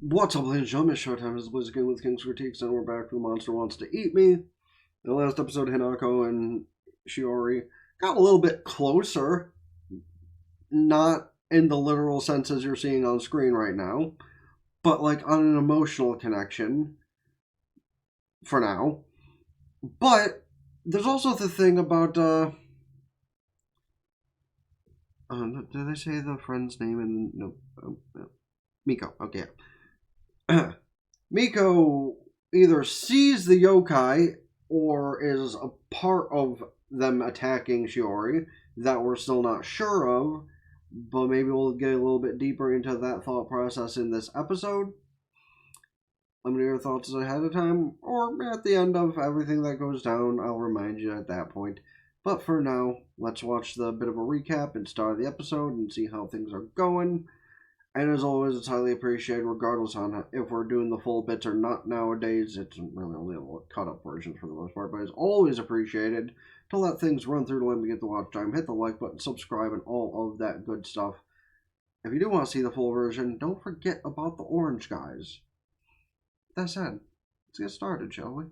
What's up, ladies and gentlemen? Showtime is Blizzard Game with King's Critiques, and we're back for The Monster Wants to Eat Me. In the last episode, Hinako and Shiori got a little bit closer. Not in the literal sense as you're seeing on screen right now, but like on an emotional connection for now. But there's also the thing about, did I say the friend's name? And no. Miko. Okay. Miko either sees the yokai or is a part of them attacking Shiori that we're still not sure of, but maybe we'll get a little bit deeper into that thought process in this episode. Let me know your thoughts ahead of time, or at the end of everything that goes down, I'll remind you at that point. But for now, let's watch the bit of a recap and start the episode and see how things are going. And as always, it's highly appreciated regardless on if we're doing the full bits or not nowadays. It's really only a cut-up version for the most part, but it's always appreciated to let things run through to let me get the watch time. Hit the like button, subscribe, and all of that good stuff. If you do want to see the full version, don't forget about the orange guys. That said, let's get started, shall we?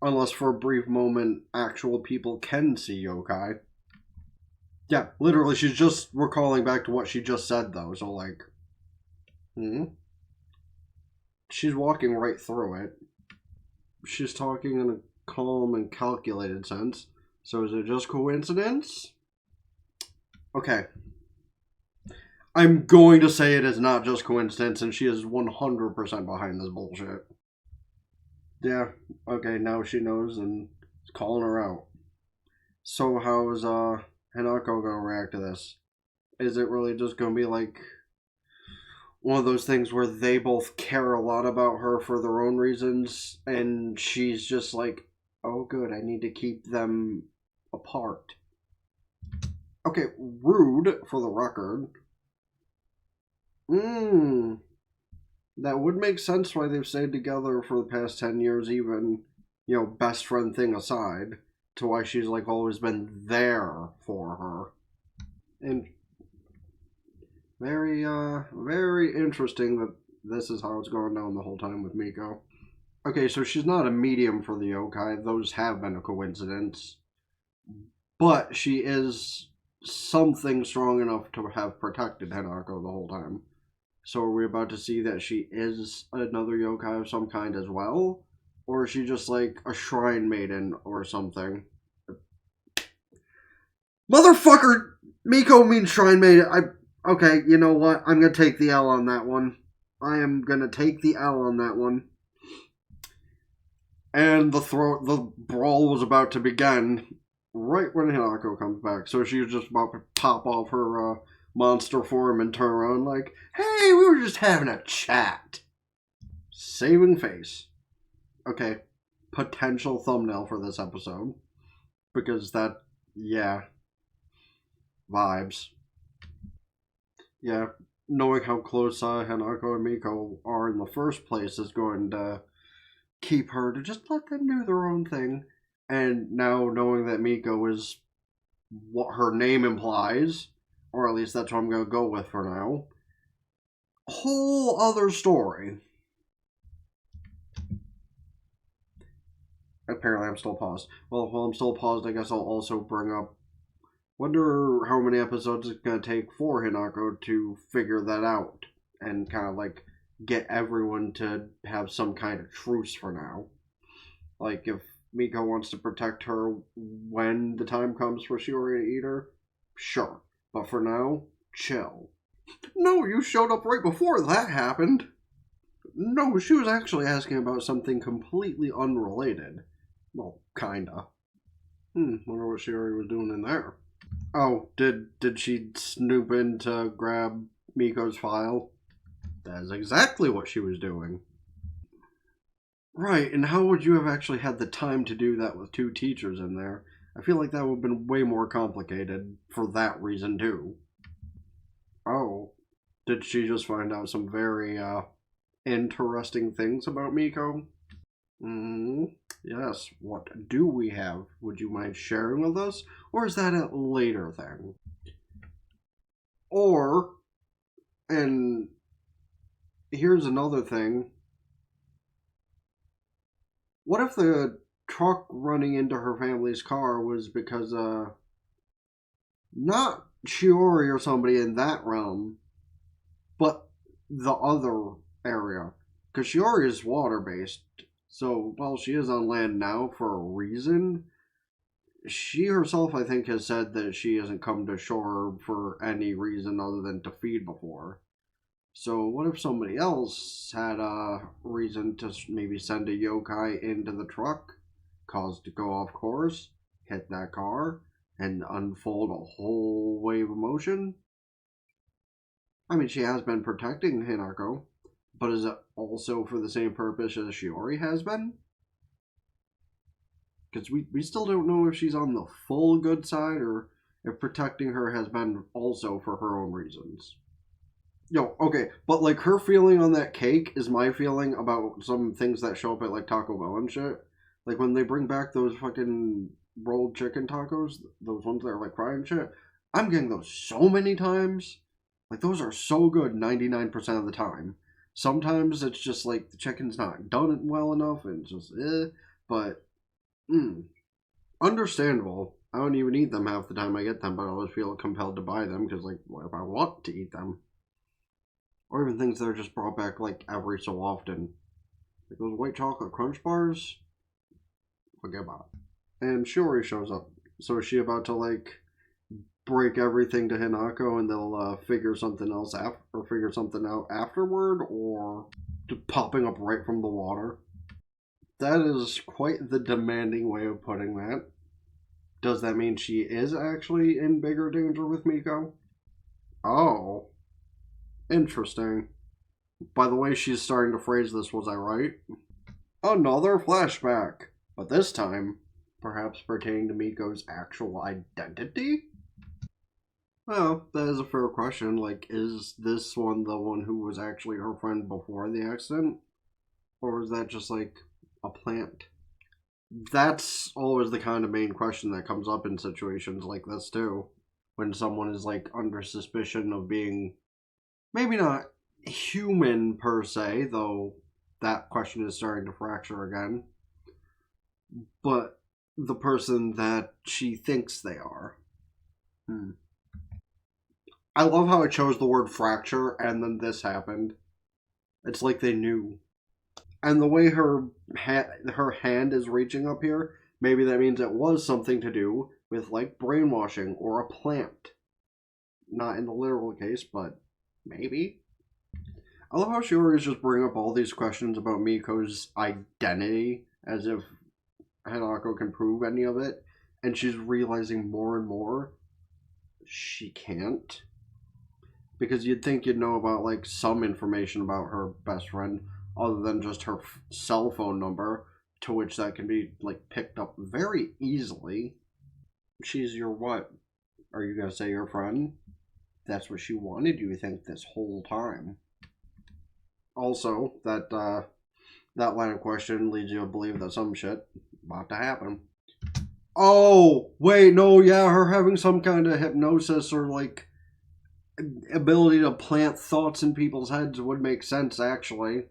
Unless for a brief moment, actual people can see yokai. Yeah, literally, she's just recalling back to what she just said, though, so, like... She's walking right through it. She's talking in a calm and calculated sense. So is it just coincidence? Okay. I'm going to say it is not just coincidence, and she is 100% behind this bullshit. Yeah, okay, now she knows, and is calling her out. So how's, Hinako gonna react to this? Is it really just gonna be like one of those things where they both care a lot about her for their own reasons, and she's just like, oh good, I need to keep them apart? Okay, rude for the record. That would make sense why they've stayed together for the past 10 years, even, best friend thing aside, to why she's like always been there for her. And very interesting that this is how it's going down the whole time with Miko. Okay, so she's not a medium for the yokai. Those have been a coincidence. But she is something strong enough to have protected Hinako the whole time. So are we about to see that she is another yokai of some kind as well? Or is she just like a shrine maiden or something? Motherfucker! Miko means shrine maiden. Okay, you know what? I'm gonna take the L on that one. I am gonna take the L on that one. And the brawl was about to begin right when Hinako comes back. So she was just about to pop off her monster form and turn around like, hey, we were just having a chat. Saving face. Okay, potential thumbnail for this episode. Because that, yeah, vibes. Yeah, knowing how close Hinako and Miko are in the first place is going to keep her to just let them do their own thing. And now knowing that Miko is what her name implies, or at least that's what I'm going to go with for now, whole other story. Apparently I'm still paused. Well, while I'm still paused, I guess I'll also bring up, wonder how many episodes it's going to take for Hinako to figure that out and kind of like get everyone to have some kind of truce for now. Like if Miko wants to protect her when the time comes for Shiori to eat her, sure. But for now, chill. No, you showed up right before that happened. No, she was actually asking about something completely unrelated. Well, kinda. Wonder what Shiori was doing in there. Oh, did she snoop in to grab Miko's file? That is exactly what she was doing. Right, and how would you have actually had the time to do that with two teachers in there? I feel like that would have been way more complicated for that reason, too. Oh, did she just find out some very, interesting things about Miko? Yes, what do we have? Would you mind sharing with us? Or is that a later thing? Or, and here's another thing. What if the truck running into her family's car was because, not Shiori or somebody in that realm, but the other area? Because Shiori is water based, so while she is on land now for a reason, she herself, I think, has said that she hasn't come to shore for any reason other than to feed before. So what if somebody else had a reason to maybe send a yokai into the truck, cause to go off course, hit that car, and unfold a whole wave of emotion? I mean, she has been protecting Hinako, but is it also for the same purpose as Shiori has been? Because we still don't know if she's on the full good side or if protecting her has been also for her own reasons. Yo, okay, but like her feeling on that cake is my feeling about some things that show up at like Taco Bell and shit. Like when they bring back those fucking rolled chicken tacos, those ones that are like fried and shit. I'm getting those so many times. Like those are so good 99% of the time. Sometimes it's just like the chicken's not done well enough and it's just but understandable. I don't even eat them half the time I get them, but I always feel compelled to buy them because like what if I want to eat them? Or even things that are just brought back like every so often. Like those white chocolate crunch bars, forget about it. And Shiori shows up. So is she about to like break everything to Hinako and they'll figure something else after, or figure something out afterward, or popping up right from the water? That is quite the demanding way of putting that. Does that mean she is actually in bigger danger with Miko? Oh, interesting. By the way she's starting to phrase this, was I right? Another flashback, but this time, perhaps pertaining to Miko's actual identity? Well, that is a fair question. Like, is this one the one who was actually her friend before the accident? Or is that just like a plant? That's always the kind of main question that comes up in situations like this, too. When someone is like under suspicion of being maybe not human per se, though that question is starting to fracture again, but the person that she thinks they are. I love how it chose the word fracture and then this happened. It's like they knew. And the way her hand is reaching up here, maybe that means it was something to do with like brainwashing or a plant. Not in the literal case, but maybe. I love how Shiori's just bring up all these questions about Miko's identity as if Hinako can prove any of it, and she's realizing more and more she can't. Because you'd think you'd know about like some information about her best friend other than just her cell phone number, to which that can be like picked up very easily. She's your what? Are you gonna say your friend? That's what she wanted you to think this whole time. Also, that line of question leads you to believe that some shit about to happen. Oh, wait, no, yeah, her having some kind of hypnosis or like ability to plant thoughts in people's heads would make sense, actually.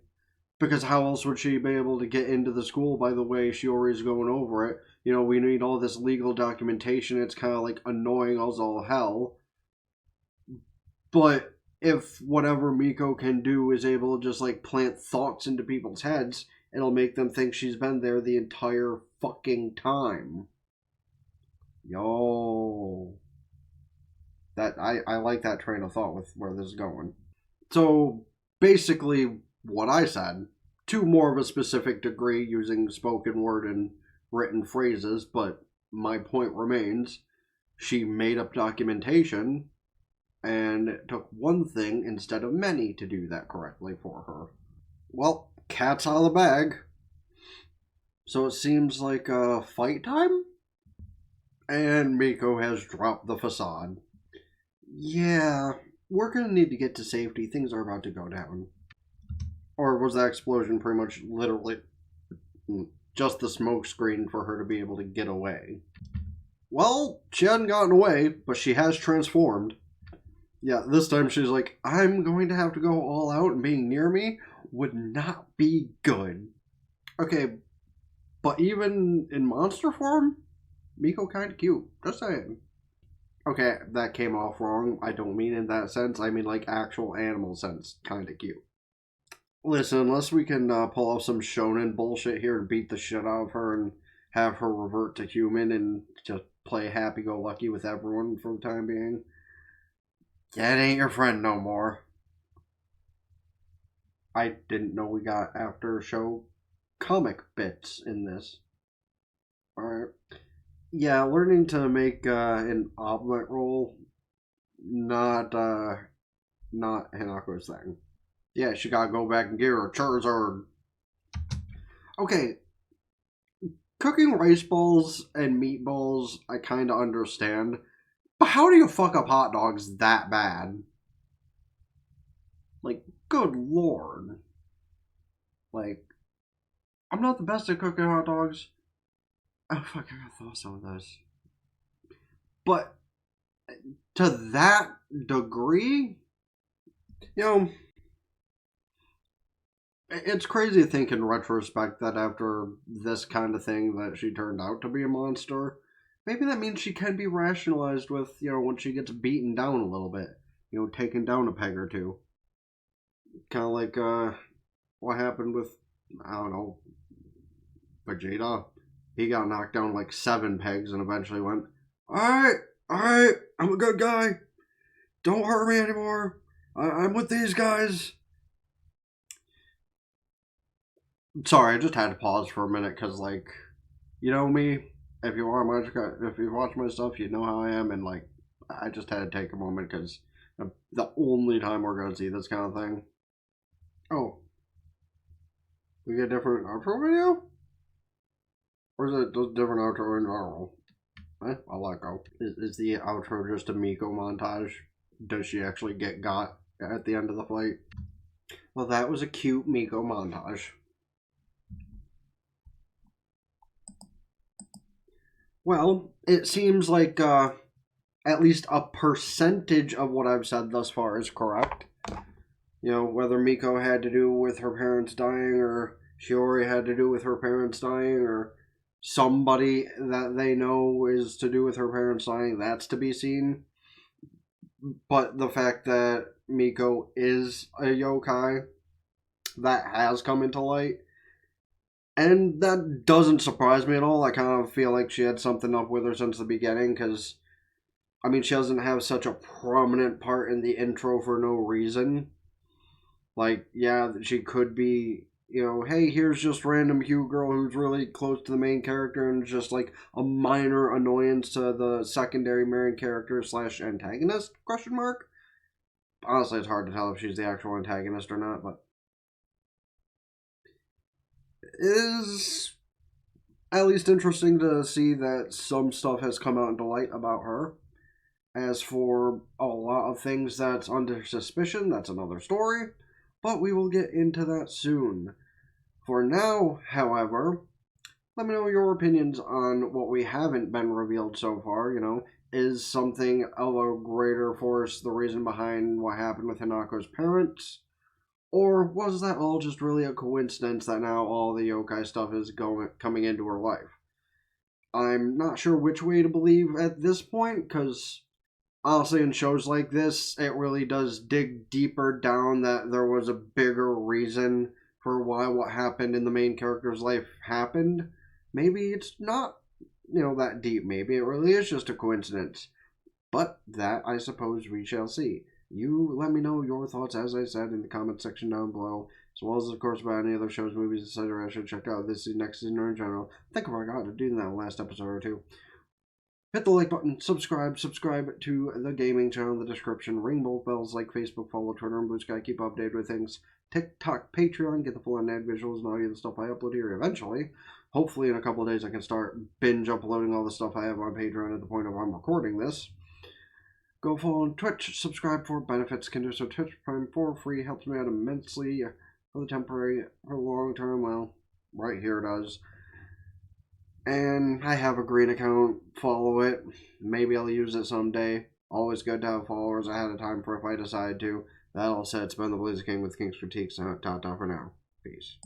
Because how else would she be able to get into the school by the way Shiori's going over it? You know, we need all this legal documentation. It's kind of like annoying as all hell. But if whatever Miko can do is able to just like plant thoughts into people's heads, it'll make them think she's been there the entire fucking time. Yo. That I like that train of thought with where this is going. So basically what I said, to more of a specific degree using spoken word and written phrases, but my point remains, she made up documentation and it took one thing instead of many to do that correctly for her. Well, cat's out of the bag. So it seems like fight time? And Miko has dropped the facade. Yeah, we're gonna need to get to safety. Things are about to go down. Or was that explosion pretty much literally just the smoke screen for her to be able to get away? Well, she hadn't gotten away, but she has transformed. Yeah, this time she's like, I'm going to have to go all out, and being near me would not be good. Okay, but even in monster form, Miko kind of cute. Just saying. Okay, that came off wrong. I don't mean in that sense. I mean like actual animal sense. Kind of cute. Listen, unless we can pull off some shonen bullshit here and beat the shit out of her and have her revert to human and just play happy-go-lucky with everyone for the time being, that ain't your friend no more. I didn't know we got after show comic bits in this. Alright. Yeah, learning to make an omelet roll, not Hinako's thing. Yeah, she gotta go back and get her Charizard. Okay, cooking rice balls and meatballs, I kind of understand. But how do you fuck up hot dogs that bad? Like, good lord. Like, I'm not the best at cooking hot dogs. Oh, fuck, I gotta throw some of those. But to that degree, you know, it's crazy to think in retrospect that after this kind of thing that she turned out to be a monster. Maybe that means she can be rationalized with, when she gets beaten down a little bit. Taken down a peg or two. Kind of like what happened with, I don't know, Vegeta. He got knocked down like 7 pegs and eventually went, alright, I'm a good guy. Don't hurt me anymore. I'm with these guys. Sorry, I just had to pause for a minute because, like, you know me. If you watch my stuff, you know how I am, and like, I just had to take a moment because the only time we're gonna see this kind of thing. Oh, we get a different outro video, or is it just different outro in general? I'll let go. Is the outro just a Miko montage? Does she actually get got at the end of the fight? Well, that was a cute Miko montage. Well, it seems like at least a percentage of what I've said thus far is correct. Whether Miko had to do with her parents dying or Shiori had to do with her parents dying or somebody that they know is to do with her parents dying, that's to be seen. But the fact that Miko is a yokai, that has come into light. And that doesn't surprise me at all. I kind of feel like she had something up with her since the beginning because, I mean, she doesn't have such a prominent part in the intro for no reason. Like, yeah, she could be, hey, here's just random Hugh girl who's really close to the main character and just like a minor annoyance to the secondary main character slash antagonist, question mark. Honestly, it's hard to tell if she's the actual antagonist or not, but it is at least interesting to see that some stuff has come out into light about her. As for a lot of things that's under suspicion, that's another story, but we will get into that soon. For now, however, let me know your opinions on what we haven't been revealed so far. Is something of a greater force the reason behind what happened with Hinako's parents? Or was that all just really a coincidence that now all the yokai stuff is coming into her life? I'm not sure which way to believe at this point, because honestly, in shows like this, it really does dig deeper down that there was a bigger reason for why what happened in the main character's life happened. Maybe it's not, that deep. Maybe it really is just a coincidence. But that, I suppose, we shall see. You let me know your thoughts, as I said, in the comment section down below, as well as, of course, about any other shows, movies, etc. I should check out this next season or in general. I think I forgot to do that in the last episode or two. Hit the like button, subscribe to the gaming channel in the description, ring both bells like Facebook, follow Twitter, and Blue Sky, keep updated with things, TikTok, Patreon, get the full on ad visuals and audio of the stuff I upload here eventually. Hopefully in a couple of days I can start binge uploading all the stuff I have on Patreon at the point of I'm recording this. Go follow on Twitch, subscribe for benefits, can do so Twitch Prime for free, helps me out immensely for the temporary, for the long term, well, right here it does. And I have a green account, follow it. Maybe I'll use it someday. Always good to have followers ahead of time for if I decide to. That all said, it's been the Blizzard King with King's Critiques. Ta-ta for now. Peace.